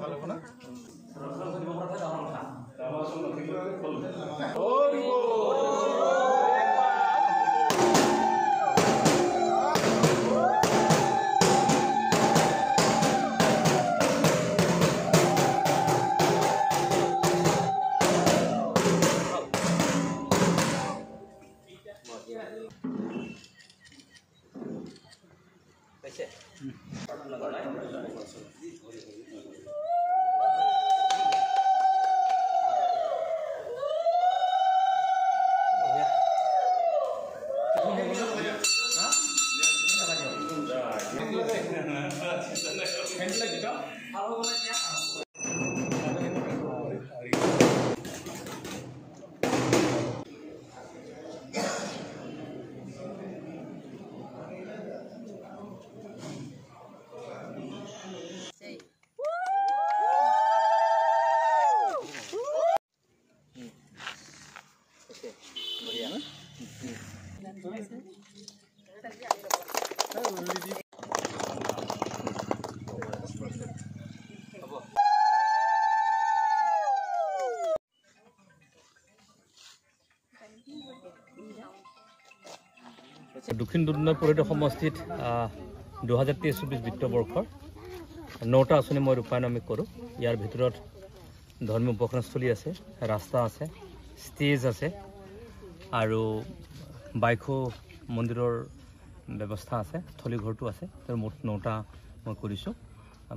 ভালো না দক্ষিণ দুৰ্নাম পৰিষদ সমষ্টিত 2023-24 বিত্তবৰ্ষৰ 9টা আঁচনি মই ৰূপায়ণ আমি কৰোঁ। ইয়াৰ ভিতৰত ধৰ্মীয় উপাসনাস্থলী আছে, ৰাস্তা আছে, ষ্টেজ আছে আৰু বাইখো মন্দিৰৰ ব্যৱস্থা আছে, স্থলীঘৰটো আছে। তাৰ মুঠ 9টা মই কৰিছোঁ।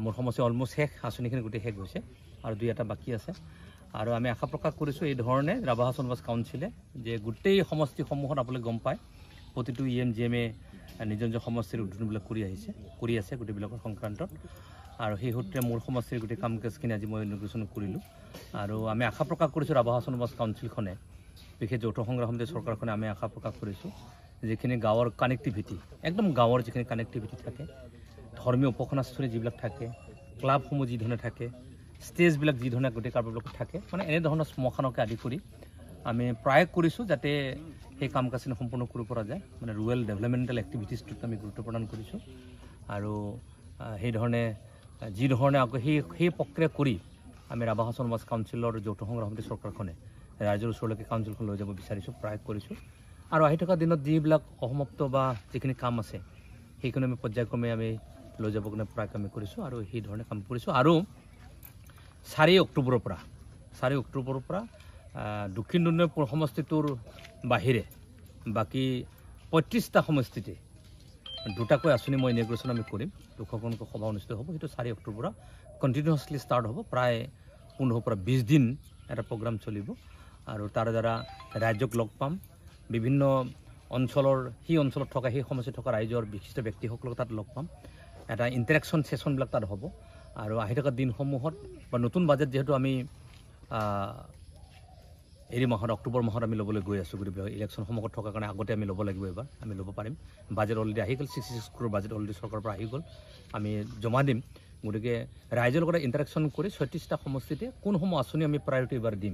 মোৰ সমষ্টি অলমষ্ট শেষ, আঁচনিখিনি গোটেই শেষ হৈছে আৰু 2এটা বাকী আছে। আৰু আমি আশা প্ৰকাশ কৰিছোঁ এই ধৰণে ৰাভা চন্দ্ৰবাস কাউন্সিলে যে গোটেই সমষ্টিসমূহত আপোনালোকে গম পায় প্ৰতিটো EMGMে নিজৰ নিজৰ সমষ্টিৰ উদ্বোধনবিলাক কৰি আছে গোটেইবিলাকৰ সংক্ৰান্তত। আৰু সেই সূত্ৰে মোৰ সমষ্টিৰ গোটেই কাম কাজখিনি আজি মই ইনগ্ৰেশ্যন কৰিলোঁ। আৰু আমি আশা প্ৰকাশ কৰিছোঁ ৰাভা চন্দ্ৰবাস কাউন্সিলখনে, বিশেষ যৌথ সংগ্ৰাম সমিতি চৰকাৰখনে আমি আশা প্ৰকাশ কৰিছোঁ যিখিনি গাঁৱৰ কানেক্টিভিটি, একদম গাঁৱৰ যিখিনি কানেক্টিভিটি থাকে, ধৰ্মীয় উপাসনাস্থলী যিবিলাক থাকে, ক্লাবসমূহ যি ধৰণে থাকে, ষ্টেজবিলাক যি ধৰণে গোটেই কাৰ্যবিলাক থাকে, মানে এনেধৰণৰ শ্মশানকে আদি কৰি আমি প্ৰয়াস কৰিছোঁ যাতে সেই কাম কাজখিনি সম্পূৰ্ণ কৰিব পৰা যায়। মানে ৰুৰেল ডেভেলপমেণ্টেল এক্টিভিটিছটোত আমি গুৰুত্ব প্ৰদান কৰিছোঁ। আৰু সেইধৰণে যিধৰণে আকৌ সেই প্ৰক্ৰিয়া কৰি আমি ৰাভা চন্দ্ৰবাস কাউন্সিলৰ যৌথ সংগ্ৰাম সমিতি চৰকাৰখনে ৰাইজৰ ওচৰলৈকে কাউন্সিলখন লৈ যাব বিচাৰিছোঁ, প্ৰয়াস কৰিছোঁ। আৰু আহি থকা দিনত যিবিলাক অসমাপ্ত বা যিখিনি কাম আছে সেইখিনি আমি পৰ্যায়ক্ৰমে আমি লৈ যাব কাৰণে প্ৰয়াস আমি কৰিছোঁ আৰু সেই ধৰণে কাম কৰিছোঁ। আৰু 4 অক্টোবৰৰ পৰা দক্ষিণ দুৰ্নাম সমষ্টিটোৰ বাহিৰে বাকী 35টা সমষ্টিতে 2টাকৈ আঁচনি মই ইনগ্ৰেশ্যন আমি কৰিম। 200খনকৈ সভা অনুষ্ঠিত হ'ব। সেইটো 4 অক্টোবৰ পৰা কণ্টিনিউৱাছলি ষ্টাৰ্ট হ'ব। প্ৰায় 15 পৰা 20 দিন এটা প্ৰগ্ৰাম চলিব। আৰু তাৰ দ্বাৰা ৰাইজক লগ পাম, বিভিন্ন অঞ্চলৰ সেই অঞ্চলত থকা সেই সমষ্টিত থকা ৰাইজৰ বিশিষ্ট ব্যক্তিসকলক তাত লগ পাম। এটা ইণ্টাৰেকশ্যন ছেশ্যনবিলাক তাত হ'ব। আৰু আহি থকা দিনসমূহত বা নতুন বাজেট যিহেতু আমি অক্টোবৰ মাহত আমি ল'বলৈ গৈ আছোঁ, গতিকে ইলেকশ্যন সন্মুখত থকাৰ কাৰণে আগতে আমি ল'ব লাগিব। এবাৰ আমি ল'ব পাৰিম। বাজেট অলৰেডি আহি গ'ল, 66 crore বাজেট অলৰেডি চৰকাৰৰ পৰা আহি গ'ল, আমি জমা দিম। গতিকে ৰাইজৰ লগত ইণ্টাৰেকশ্যন কৰি 36টা সমষ্টিতে কোনসমূহ আঁচনি আমি প্ৰায়ৰিটি এবাৰ দিম,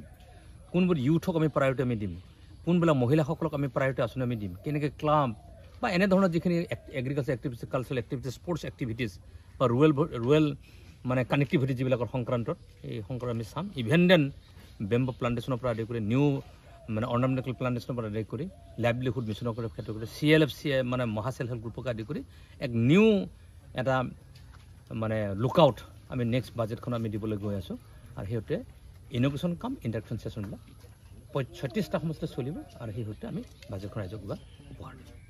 কোনবোৰ ইউথক আমি প্ৰায়ৰিটি আমি দিম, কোনবিলাক মহিলাসকলক আমি প্ৰায়ৰিটি আঁচনি আমি দিম, কেনেকৈ ক্লাব বা এনেধৰণৰ যিখিনি agriculture activities, cultural activities, sports activities বা ৰুৰেল মানে কানেক্টিভিটি যিবিলাকৰ সংক্ৰান্তত এই সংক্ৰান্ত আমি চাম। ইভেন দেন বেম্বো প্লান্টেশ্যনৰ পৰা আদি কৰি নিউ মানে অৰ্নামেণ্টেল প্লান্টেশ্যনৰ পৰা আদি কৰি লাইভলিহুড মিছনৰ ক্ষেত্ৰত কৰি CLF মানে মহা চেল্ফ হেল্প গ্ৰুপক আদি কৰি এক নিউ এটা মানে লুকআউট আমি নেক্সট বাজেটখন আমি দিবলৈ গৈ আছোঁ। আৰু সেইতে ইনগ্ৰেশ্যন কাম ইণ্টাৰেকশ্যন ছেশ্যনবিলাক 36টা সমষ্টিত চলিব। আৰু সেই সূত্ৰে আমি বাজেটখন ৰাইজক উপহাৰ দিম।